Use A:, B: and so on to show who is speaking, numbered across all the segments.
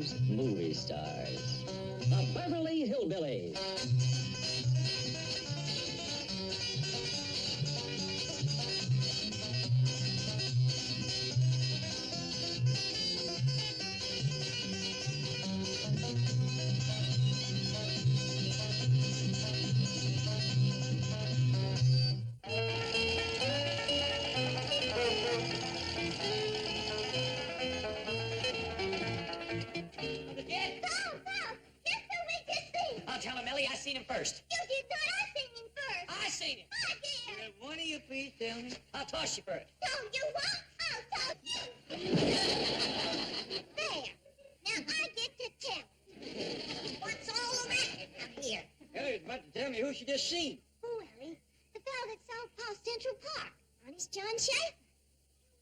A: Those movie stars. The Beverly Hillbillies.
B: I'll tell him, Ellie, I seen him first.
C: You did not. I seen him first.
B: I seen him.
C: I did.
B: One of you please tell me. I'll toss you first.
C: No, you won't. I'll toss you. There. Now I get to tell. What's all the racket up here?
B: Ellie's about to tell me who she just seen.
C: Who, Ellie? The fellow that sold Paul Central Park. Honest John Schaefer.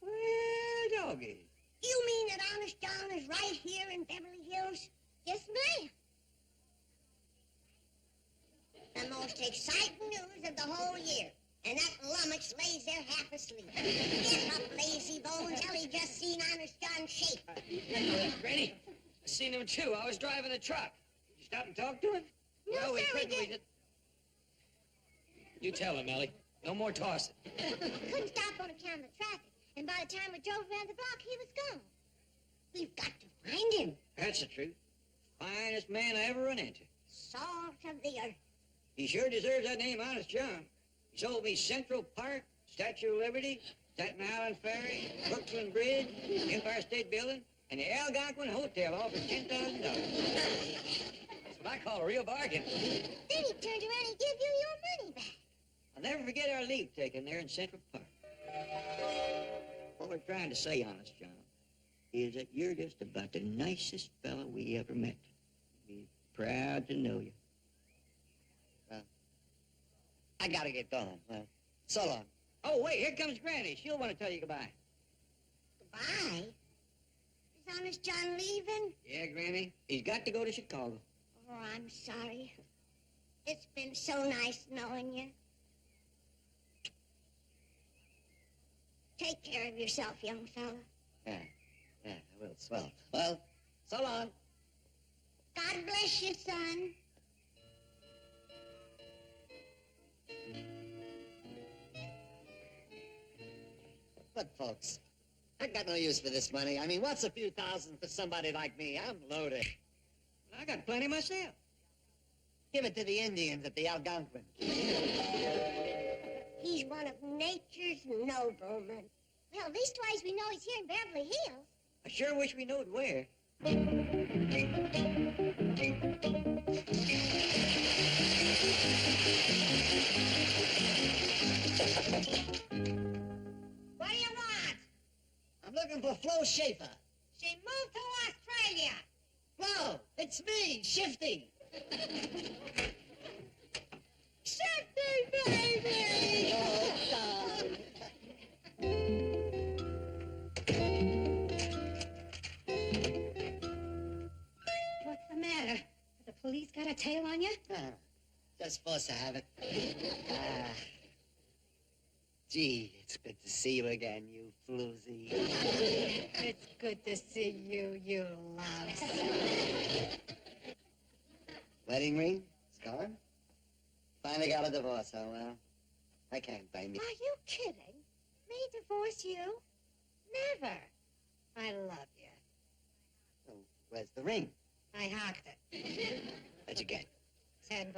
B: Well, doggy.
C: You mean that Honest John is right here in Beverly Hills? Yes, ma'am. The most exciting news of the whole year. And that lummox lays there half asleep. Get up, lazy bones. Ellie just seen Honest John Schaefer.
B: Granny, I seen him too. I was driving the truck. Did you stop and talk to him?
C: No,
B: well,
C: sir, we
B: couldn't.
C: didn't.
B: You tell him, Ellie. No more tossing.
C: Couldn't stop on account of the traffic. And by the time we drove around the block, he was gone. We've got to find him.
B: That's the truth. Finest man I ever run into.
C: Salt of the earth.
B: He sure deserves that name, Honest John. He sold me Central Park, Statue of Liberty, Staten Island Ferry, Brooklyn Bridge, Empire State Building, and the Algonquin Hotel all for $10,000. That's what I call a real bargain.
C: Then he turned around and gave you your money back.
B: I'll never forget our leave taking there in Central Park. What we're trying to say, Honest John, is that you're just about the nicest fellow we ever met. We're proud to know you.
D: I gotta get going. So long.
B: Oh, wait, here comes Granny. She'll want to tell you goodbye.
C: Goodbye? Is Honest John leaving?
B: Yeah, Granny. He's got to go to Chicago.
C: Oh, I'm sorry. It's been so nice knowing you. Take care of yourself, young fella.
D: Yeah, I will. Swell. Well, so long.
C: God bless you, son.
D: Look, folks, I got no use for this money. I mean, what's a few thousand for somebody like me? I'm loaded.
B: I got plenty myself.
D: Give it to the Indians at the Algonquin.
C: He's one of nature's noblemen. Well, leastwise we know he's here in Beverly Hills.
B: I sure wish we knowed where.
C: What do you want?
D: I'm looking for Flo Schaefer.
C: She moved to Australia.
D: Flo, it's me, Shifty.
C: Shifty, baby!
D: Oh, darling.
E: What's the matter? The police got a tail on you?
D: Just supposed to have it. Gee, it's good to see you again, you floozy.
E: It's good to see you, you louse.
D: Wedding ring? It's gone? Finally got a divorce, oh well. I can't blame you.
E: Are you kidding? Me divorce you? Never. I love you.
D: Oh, where's the ring?
E: I hocked it.
D: What'd you get?
E: $10.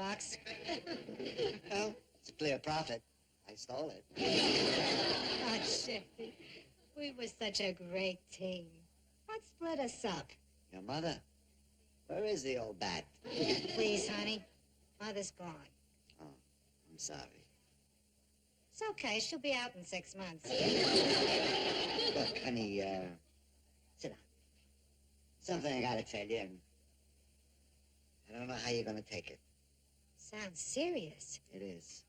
D: Well, it's a clear profit. I stole it.
E: Oh, Shifty. We were such a great team. What split us up?
D: Your mother? Where is the old bat?
E: Please, honey. Mother's gone.
D: Oh, I'm sorry.
E: It's okay. She'll be out in 6 months.
D: Look, honey, sit down. Something I gotta tell you, and I don't know how you're gonna take it.
E: Sounds serious.
D: It is.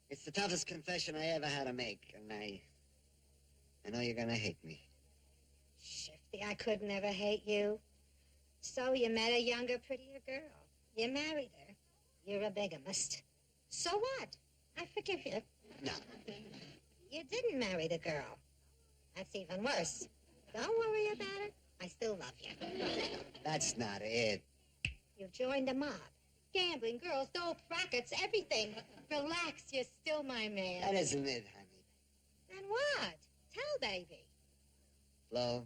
D: It's the toughest confession I ever had to make, and I know you're gonna hate me.
E: Shifty, I could never hate you. So you met a younger, prettier girl. You married her. You're a bigamist. So what? I forgive you.
D: No.
E: You didn't marry the girl. That's even worse. Don't worry about it. I still love you.
D: That's not it.
E: You've joined the mob. Gambling, girls, dope, rackets, everything. Relax, you're still my man.
D: That isn't it, honey.
E: Then what? Tell, baby.
D: Flo,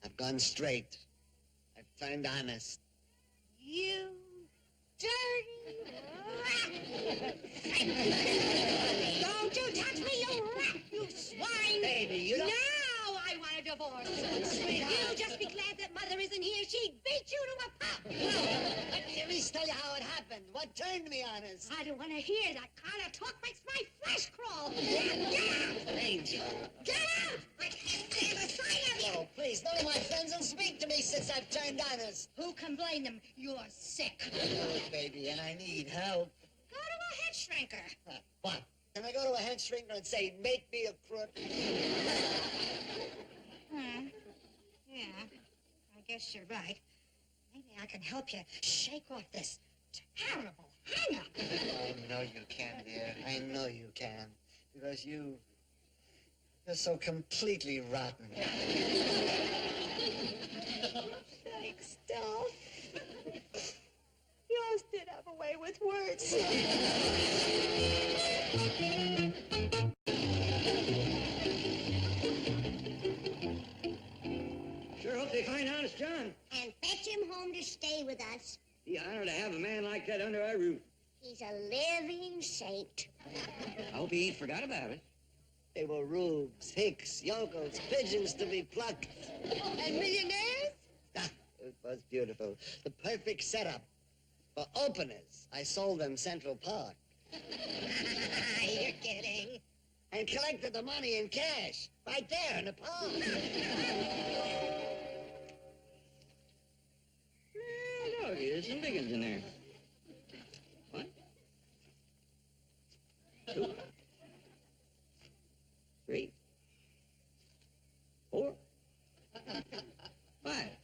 D: I've gone straight. I've turned honest.
E: You dirty rat! Don't you touch me, you rat, you swine!
D: Baby, you don't...
E: Now I want a divorce.
D: Sweetheart.
E: You just be glad that Mother isn't here. She'd beat you to a pulp.
D: Let me at least tell you how it happened. What turned me honest?
E: I don't want to hear that kind of talk. Makes my flesh crawl. Get out!
D: Angel.
E: Get out! I can't stand the sight of you.
D: Oh, please, none of my friends will speak to me since I've turned honest.
E: Who can blame them? You're sick.
D: I know it, baby, and I need help.
E: Go to a head shrinker.
D: What? Can I go to a head shrinker and say, make me a crook?
E: Yeah, I guess you're right. Maybe I can help you shake off this terrible hang-up.
D: I know you can, dear. I know you can. Because you're so completely rotten.
E: Thanks, doll. Yours did have a way with words.
B: Sure hope they find Honest John.
C: And fetch him home to stay with us.
B: Be honored to have a man like that under our roof.
C: He's a living saint.
B: I hope he ain't forgot about it.
D: They were rubes, hicks, yokels, pigeons to be plucked.
E: And millionaires?
D: Ah, it was beautiful. The perfect setup. For openers, I sold them Central Park.
E: You're kidding.
D: And collected the money in cash, right there in the park.
B: Yeah, doggy, there's some big ones in there. One, 2, 3, 4, 5.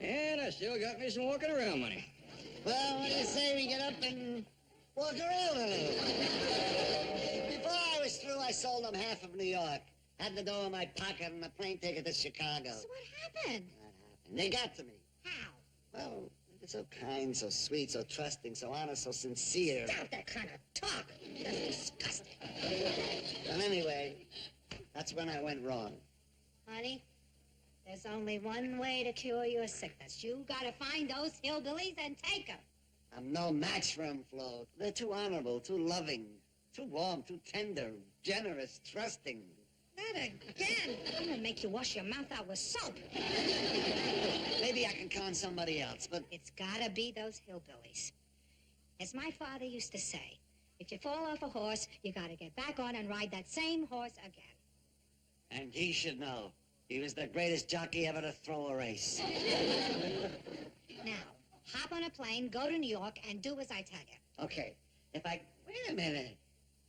B: And I still got me some walking around money.
D: Well, what do you say we get up and walk around a little? Before I was through, I sold them half of New York. Had the dough in my pocket and a plane ticket to Chicago.
E: So what happened?
D: They got to me.
E: How?
D: Well, they're so kind, so sweet, so trusting, so honest, so sincere.
E: Stop that kind of talk. That's disgusting.
D: Well, anyway, that's when I went wrong.
E: Honey, there's only one way to cure your sickness. You gotta find those hillbillies and take them.
D: I'm no match for them, Flo. They're too honorable, too loving, too warm, too tender, generous, trusting.
E: Not again. I'm gonna make you wash your mouth out with soap.
D: Maybe I can con somebody else, but...
E: It's gotta be those hillbillies. As my father used to say, if you fall off a horse, you gotta get back on and ride that same horse again.
D: And he should know. He was the greatest jockey ever to throw a race.
E: Now, hop on a plane, go to New York, and do as I tell you.
D: Okay, if I... Wait a minute.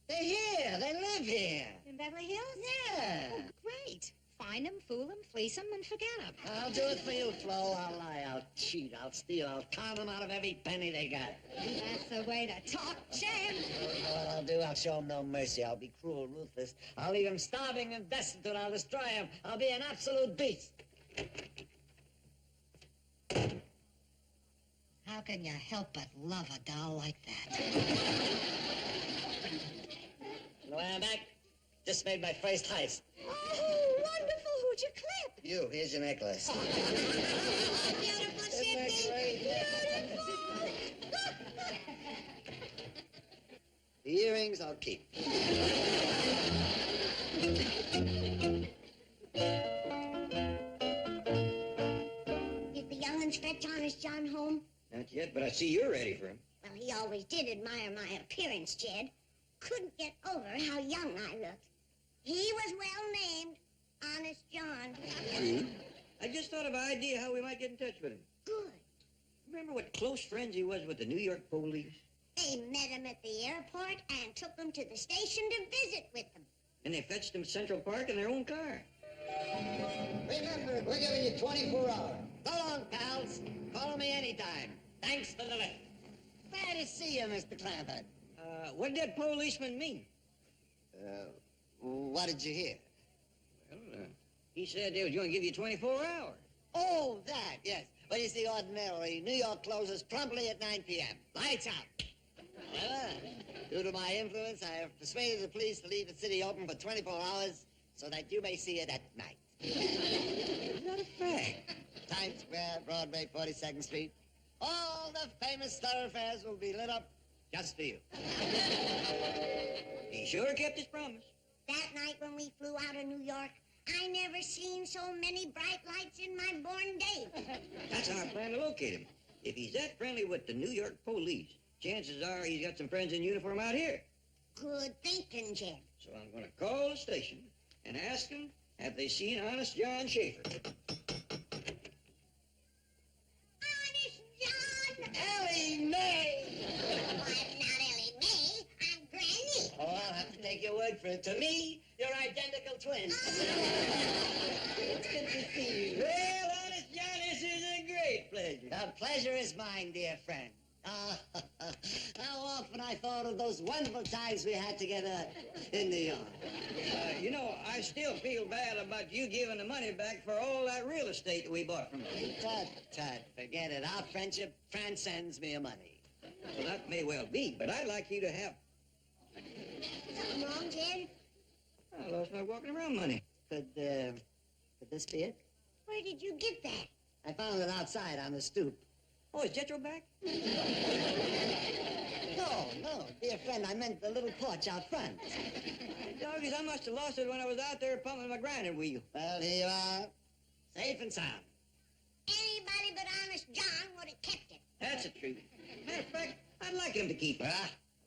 D: They're here. They live here.
E: In Beverly Hills?
D: Yeah.
E: Oh, great. Find them, fool them, fleece them, and forget them.
D: I'll do it for you, Flo. I'll lie, I'll cheat, I'll steal, I'll con them out of every penny they got.
E: That's the way to talk, Jim.
D: You know what I'll do? I'll show them no mercy. I'll be cruel, ruthless. I'll leave them starving and destitute. I'll destroy them. I'll be an absolute beast.
E: How can you help but love a doll like that?
D: You know why I'm back? Just made my first heist.
E: Oh, wonderful. Who'd you clip?
D: You, here's your necklace.
C: Beautiful shifty.
D: The earrings I'll keep.
C: Did the young'uns fetch Honest John home?
B: Not yet, but I see you're ready for him.
C: Well, he always did admire my appearance, Jed. Couldn't get over how young I looked. He was well named Honest John.
B: True. I just thought of an idea how we might get in touch with him.
C: Good.
B: Remember what close friends he was with the New York police?
C: They met him at the airport and took him to the station to visit with them.
B: And they fetched him to Central Park in their own car.
D: Remember, we're giving you 24 hours. Go long, pals. Call me anytime. Thanks for the lift. Glad to see you, Mr. Clampett.
B: What did that policeman mean?
D: What did you hear?
B: Well, he said they was going to give you 24 hours.
D: Oh, that, yes. Well, you see, ordinarily, New York closes promptly at 9 p.m. Lights out. However, due to my influence, I have persuaded the police to leave the city open for 24 hours so that you may see it at night.
B: Is that a fact?
D: Times Square, Broadway, 42nd Street. All the famous thoroughfares will be lit up just for you.
B: He sure kept his promise.
C: That night when we flew out of New York, I never seen so many bright lights in my born day.
B: That's our plan to locate him. If he's that friendly with the New York police, chances are he's got some friends in uniform out here.
C: Good thinking, Jed.
B: So I'm going to call the station and ask them, have they seen Honest John Schaefer?
C: Honest John!
D: Ellie Mae!
C: I'm not Ellie Mae. I'm Granny.
D: Oh, I'll have to take your word for it. To me, you're identical twins.
B: It's good to see you. Well, Honest John, this is a great pleasure.
D: The pleasure is mine, dear friend. Ah, how often I thought of those wonderful times we had together in New York.
B: You know, I still feel bad about you giving the money back for all that real estate that we bought from you.
D: Tut, forget it. Our friendship transcends mere money.
B: Well, that may well be, but I'd like you to have...
C: Something wrong, Jed?
B: I lost my walking around money.
D: Could this be it?
C: Where did you get that?
D: I found it outside on the stoop.
B: Oh, is Jethro back?
D: No, dear friend, I meant the little porch out front.
B: Doggies, I must have lost it when I was out there pumping my grinding wheel.
D: Well, here you are, safe and sound.
C: Anybody but Honest John would have kept it.
B: That's the truth. Matter of fact, I'd like him to keep it.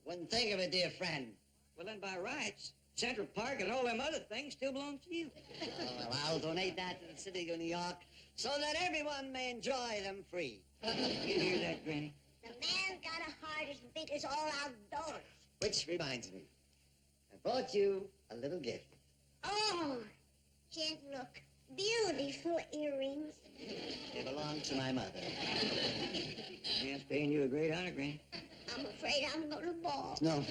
D: Wouldn't think of it, dear friend.
B: Well, then by rights, Central Park and all them other things still belongs to you.
D: Oh, well, I'll donate that to the city of New York so that everyone may enjoy them free.
B: You hear that, Granny?
C: The man's got a heart as big as all outdoors.
D: Which reminds me, I brought you a little gift.
C: Oh, Jed, look. Beautiful earrings.
D: They belong to my mother.
B: Man's paying you a great honor, Granny.
C: I'm afraid I'm going to bawl.
D: No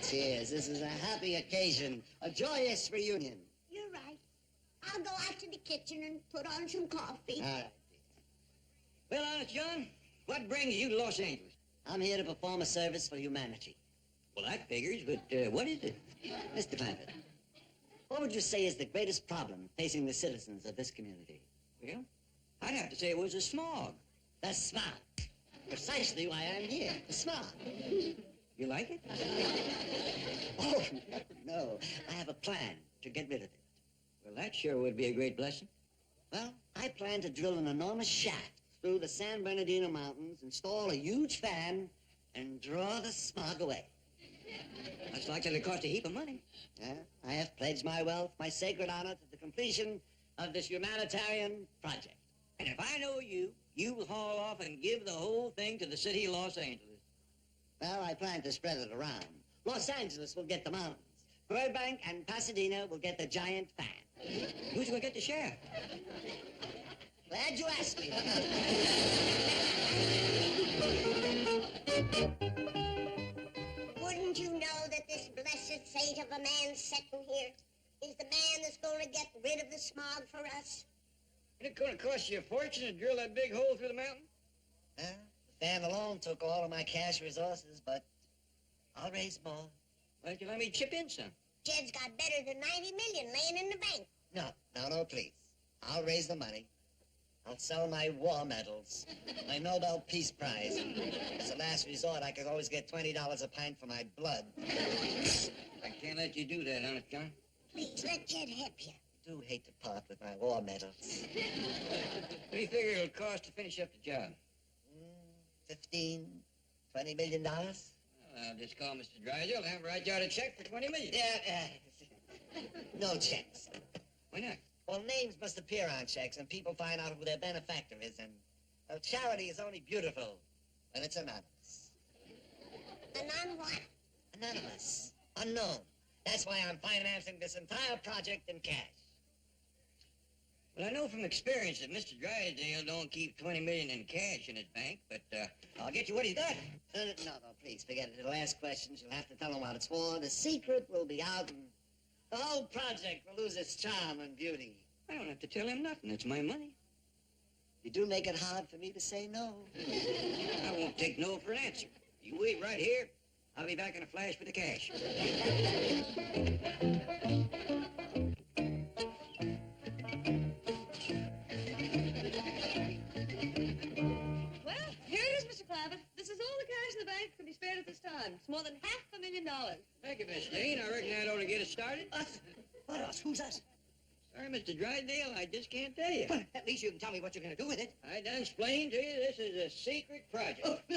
D: tears. This is a happy occasion, a joyous reunion.
C: You're right. I'll go out to the kitchen and put on some coffee.
D: All right.
B: Well, Honest John, what brings you to Los Angeles?
D: I'm here to perform a service for humanity.
B: Well, that figures, but what is it?
D: Mr. Clampett, what would you say is the greatest problem facing the citizens of this community?
B: Well, I'd have to say it was the smog.
D: The smog. Precisely why I'm here. The smog.
B: You like it?
D: Oh, no. I have a plan to get rid of it.
B: Well, that sure would be a great blessing.
D: Well, I plan to drill an enormous shaft through the San Bernardino Mountains, install a huge fan, and draw the smog away.
B: That's likely to cost a heap of money.
D: I have pledged my wealth, my sacred honor, to the completion of this humanitarian project.
B: And if I know you, you'll haul off and give the whole thing to the city of Los Angeles.
D: Well, I plan to spread it around. Los Angeles will get the mountains. Burbank and Pasadena will get the giant fan.
B: Who's going to get the shaft?
D: Glad you asked me.
C: Wouldn't you know that this blessed saint of a man sitting here is the man that's going to get rid of the smog for us?
B: Isn't it going to cost you a fortune to drill that big hole through the mountain?
D: The fan alone took all of my cash resources, but I'll raise more.
B: Why don't you let me chip in some?
C: Jed's got better than 90 million laying in the bank.
D: No, please. I'll raise the money. I'll sell my war medals, my Nobel Peace Prize. As a last resort, I could always get $20 a pint for my blood.
B: I can't let you do that, Honest John.
C: Please, let Jed help you.
D: I do hate to part with my war medals.
B: What do you figure it'll cost to finish up the job?
D: $15, $20 million?
B: Well, I'll just call Mr. Drysdale and have him write you out a check for $20 million.
D: No checks.
B: Why not?
D: Well, names must appear on checks, and people find out who their benefactor is, and charity is only beautiful when it's anonymous.
C: Anon what?
D: Anonymous. Unknown. That's why I'm financing this entire project in cash.
B: Well, I know from experience that Mr. Drysdale don't keep $20 million in cash in his bank, but I'll get you what he's got.
D: No, please, forget it. It'll ask questions. You'll have to tell him what it's for. The secret will be out, and the whole project will lose its charm and beauty.
B: I don't have to tell him nothing. It's my money.
D: You do make it hard for me to say no.
B: I won't take no for an answer. You wait right here. I'll be back in a flash with the cash.
F: Well, here it is, Mr. Clavitt. This is all the cash in the bank that can be spared at this time. It's more than $500,000.
B: Thank you, Miss Jane. I reckon that ought to get us started.
D: Us? What else? Who's us?
B: Sorry, Mr. Drysdale, I just can't tell you.
D: Well, at least you can tell me what you're going to do with it.
B: I done explained to you this is a secret project.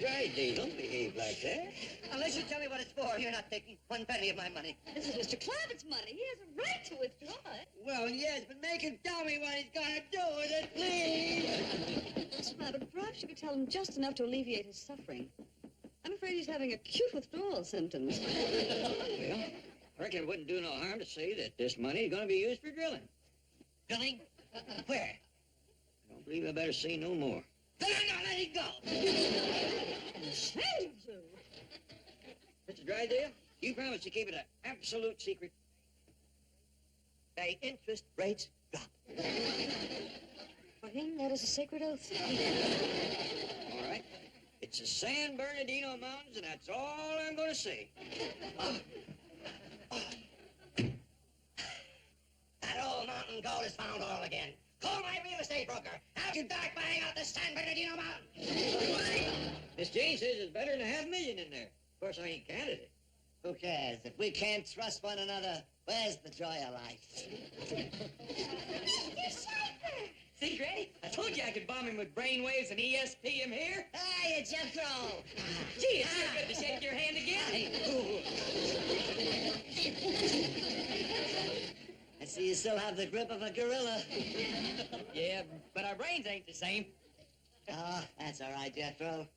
B: Drysdale, don't behave like that.
D: Unless you tell me what it's for, you're not taking one penny of my money.
F: This is Mr. Clavitt's money. He has a right to withdraw it.
D: Well, yes, but make him tell me what he's going to do with it, please.
F: Mr. Clavitt, perhaps you could tell him just enough to alleviate his suffering. I'm afraid he's having acute withdrawal symptoms.
B: Well, I reckon it wouldn't do no harm to say that this money is going to be used for drilling.
D: Drilling? Where?
B: I don't believe I better say no more.
D: Then I'm not letting go.
F: Shame to.
B: Mr. Drysdale, you promised to keep it an absolute secret.
D: The interest rates drop.
F: For him, that is a sacred oath.
B: All right. It's the San Bernardino Mountains, and that's all I'm going to say.
D: That old mountain gold is found all again. Call my real estate broker. I'll be back buying out the San Bernardino Mountain.
B: Miss Jane says there's better than $500,000 in there. Of course, I ain't counted it.
D: Who cares? If we can't trust one another, where's the joy of life?
C: Mr. Schaefer!
G: See, Granny? I told you I could bomb him with brainwaves and ESP him here.
D: Hiya, Jethro.
G: Gee, it's sure good to shake your hand again.
D: I see you still have the grip of a gorilla.
G: Yeah, but our brains ain't the same.
D: Oh, that's all right, Jethro.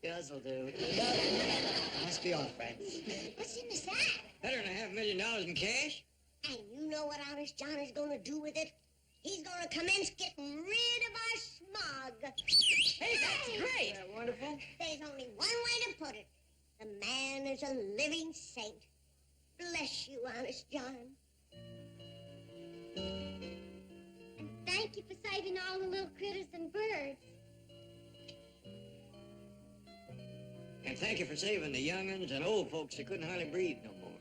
D: Yours will do. Must be all friends.
C: What's in the sack?
B: Better than $500,000 in cash?
C: And you know what Honest John is going to do with it? He's going to commence getting rid of our smog.
G: Hey, that's great.
B: Isn't that wonderful?
C: There's only one way to put it. The man is a living saint. Bless you, Honest John.
E: Thank you for saving all the little critters and birds.
B: And thank you for saving the young'uns and old folks that couldn't hardly breathe no more.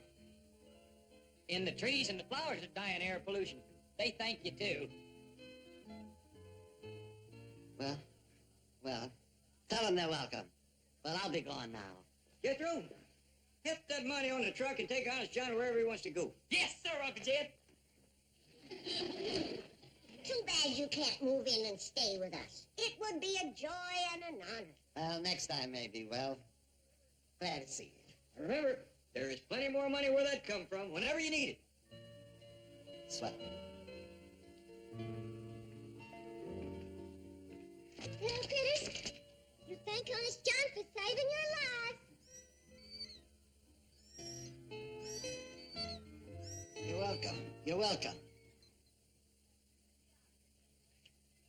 G: And the trees and the flowers that die in air pollution. They thank you, too.
D: Well, tell them they're welcome. But I'll be gone now.
B: Jethro, heft that money on the truck and take Honest John wherever he wants to go.
G: Yes, sir, Uncle Jed.
C: Too bad you can't move in and stay with us. It would be a joy and an honor.
D: Well, next time maybe. Well, glad to see you.
B: Remember, there is plenty more money where that come from whenever you need it.
D: Swell.
C: Little critters, you thank Honest John for saving your lives.
D: You're welcome. You're welcome.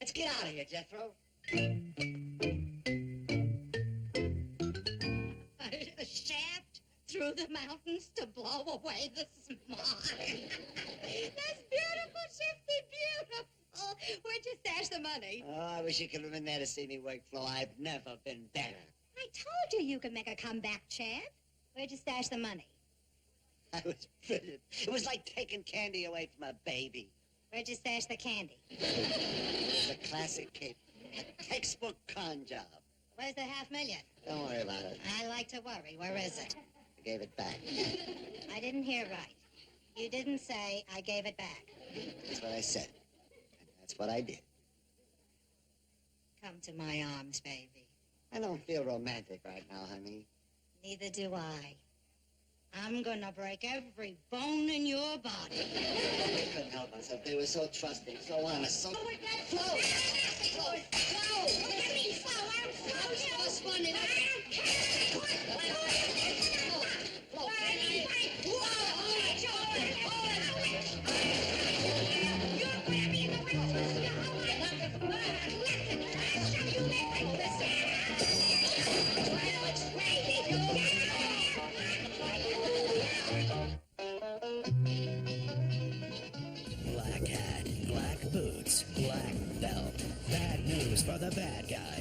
D: Let's get out of here, Jethro.
E: A shaft through the mountains to blow away the smog. That's beautiful, Shifty, beautiful. Where'd you stash the money?
D: Oh, I wish you could have been there to see me work, Flo. I've never been better.
E: I told you you could make a comeback, Chad. Where'd you stash the money?
D: I was brilliant. It was like taking candy away from a baby.
E: Where'd you stash the candy?
D: It was a classic case. A textbook con job.
E: Where's the $500,000?
D: Don't worry about it.
E: I like to worry. Where is it?
D: I gave it back.
E: I didn't hear right. You didn't say I gave it back.
D: That's what I said. And that's what I did.
E: Come to my arms, baby.
D: I don't feel romantic right now, honey.
E: Neither do I. I'm gonna break every bone in your body.
D: They couldn't help themselves. They were so trusting, so honest, so...
C: Oh, that's
D: Flo!
C: Flo! Flo! Look at me, Flo! I'm Flo! You was funny.
D: Black hat.
H: boots, black belt. Bad news for the bad guys.